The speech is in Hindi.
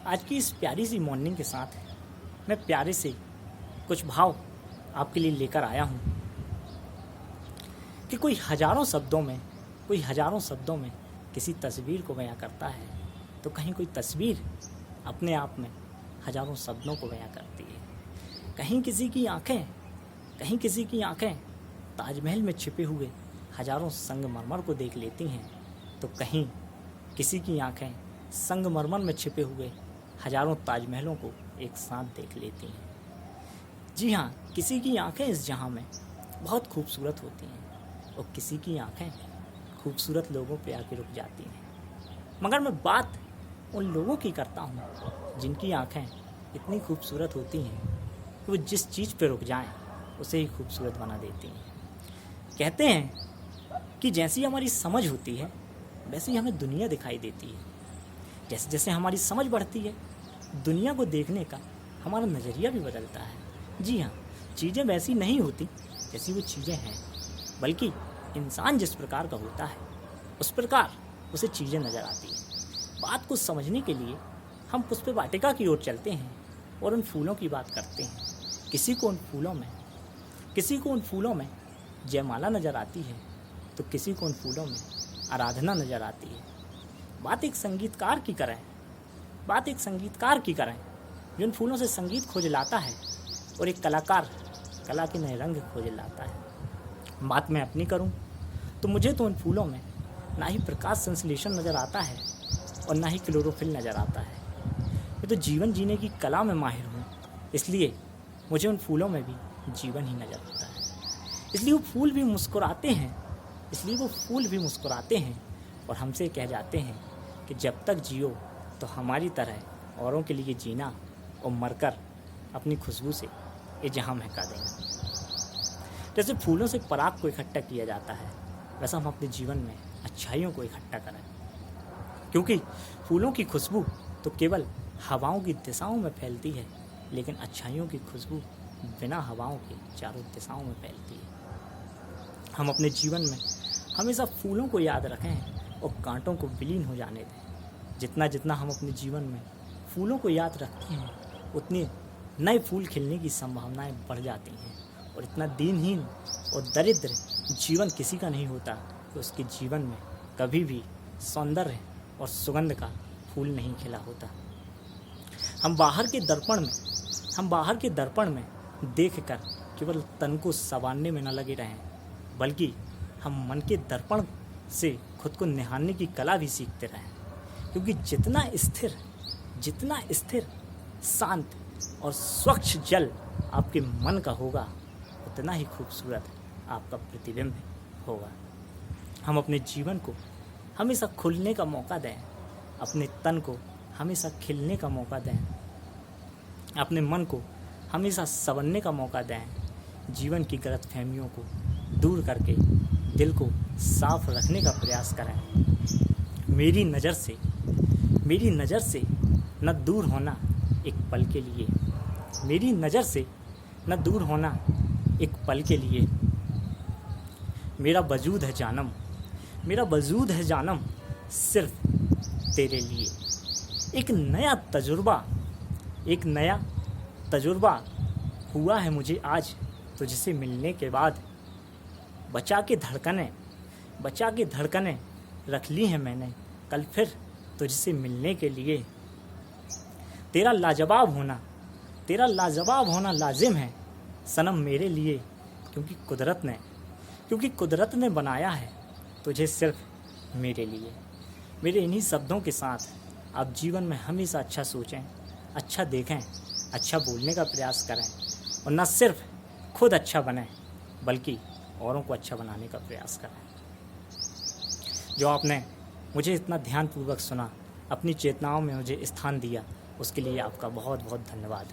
आज की इस प्यारी सी मॉर्निंग के साथ मैं प्यारे से कुछ भाव आपके लिए लेकर आया हूँ कि कोई हजारों शब्दों में किसी तस्वीर को बयां करता है तो कहीं कोई तस्वीर अपने आप में हजारों शब्दों को बयां करती है। कहीं किसी की आंखें ताजमहल में छिपे हुए हजारों संगमरमर को देख लेती हैं तो कहीं किसी की आंखें संगमरमर में छिपे हुए हजारों ताजमहलों को एक साथ देख लेती हैं। जी हाँ, किसी की आंखें इस जहां में बहुत खूबसूरत होती हैं और किसी की आंखें खूबसूरत लोगों पे आके रुक जाती हैं। मगर मैं बात उन लोगों की करता हूँ जिनकी आंखें इतनी खूबसूरत होती हैं कि वो जिस चीज़ पे रुक जाएं उसे ही खूबसूरत बना देती हैं। कहते हैं कि जैसी हमारी समझ होती है वैसे ही हमें दुनिया दिखाई देती है। जैसे जैसे हमारी समझ बढ़ती है दुनिया को देखने का हमारा नज़रिया भी बदलता है। जी हाँ, चीज़ें वैसी नहीं होती जैसी वो चीज़ें हैं, बल्कि इंसान जिस प्रकार का होता है उस प्रकार उसे चीज़ें नज़र आती हैं। बात को समझने के लिए हम पुष्प वाटिका की ओर चलते हैं और उन फूलों की बात करते हैं। किसी को उन फूलों में जयमाला नज़र आती है तो किसी को उन फूलों में आराधना नज़र आती है। बात एक संगीतकार की करें जो उन फूलों से संगीत खोज लाता है और एक कलाकार कला के नए रंग खोज लाता है। बात मैं अपनी करूं तो मुझे तो उन फूलों में ना ही प्रकाश संश्लेषण नज़र आता है और ना ही क्लोरोफिल नज़र आता है। मैं तो जीवन जीने की कला में माहिर हूँ, इसलिए मुझे उन फूलों में भी जीवन ही नज़र आता है। इसलिए वो फूल भी मुस्कुराते हैं और हमसे कह जाते हैं कि जब तक जियो तो हमारी तरह औरों के लिए जीना और मरकर अपनी खुशबू से ये जहां महका देना। जैसे फूलों से पराग को इकट्ठा किया जाता है वैसा हम अपने जीवन में अच्छाइयों को इकट्ठा करें, क्योंकि फूलों की खुशबू तो केवल हवाओं की दिशाओं में फैलती है, लेकिन अच्छाइयों की खुशबू बिना हवाओं के चारों दिशाओं में फैलती है। हम अपने जीवन में हमेशा फूलों को याद रखें और कांटों को विलीन हो जाने दें। जितना हम अपने जीवन में फूलों को याद रखते हैं उतने नए फूल खिलने की संभावनाएं बढ़ जाती हैं। और इतना दीनहीन और दरिद्र जीवन किसी का नहीं होता कि उसके जीवन में कभी भी सौंदर्य और सुगंध का फूल नहीं खिला होता। हम बाहर के दर्पण में देखकर केवल तन को संवारने में न लगे रहें, बल्कि हम मन के दर्पण से खुद को निहारने की कला भी सीखते रहें। क्योंकि जितना स्थिर शांत और स्वच्छ जल आपके मन का होगा उतना ही खूबसूरत आपका प्रतिबिंब होगा। हम अपने जीवन को हमेशा खुलने का मौका दें, अपने तन को हमेशा खिलने का मौका दें, अपने मन को हमेशा संवरने का मौका दें। जीवन की गलतफहमियों को दूर करके दिल को साफ रखने का प्रयास करें। मेरी नज़र से न दूर होना एक पल के लिए, मेरी नज़र से न दूर होना एक पल के लिए। मेरा वजूद है जानम सिर्फ तेरे लिए। एक नया तजुर्बा हुआ है मुझे आज तुझसे मिलने के बाद। बचा के धड़कनें रख ली हैं मैंने कल फिर तुझसे मिलने के लिए। तेरा लाजवाब होना लाजिम है सनम मेरे लिए, क्योंकि कुदरत ने बनाया है तुझे सिर्फ मेरे लिए। मेरे इन्हीं शब्दों के साथ आप जीवन में हमेशा अच्छा सोचें, अच्छा देखें, अच्छा बोलने का प्रयास करें और न सिर्फ खुद अच्छा बने बल्कि औरों को अच्छा बनाने का प्रयास करें। जो आपने मुझे इतना ध्यानपूर्वक सुना, अपनी चेतनाओं में मुझे स्थान दिया, उसके लिए आपका बहुत बहुत धन्यवाद।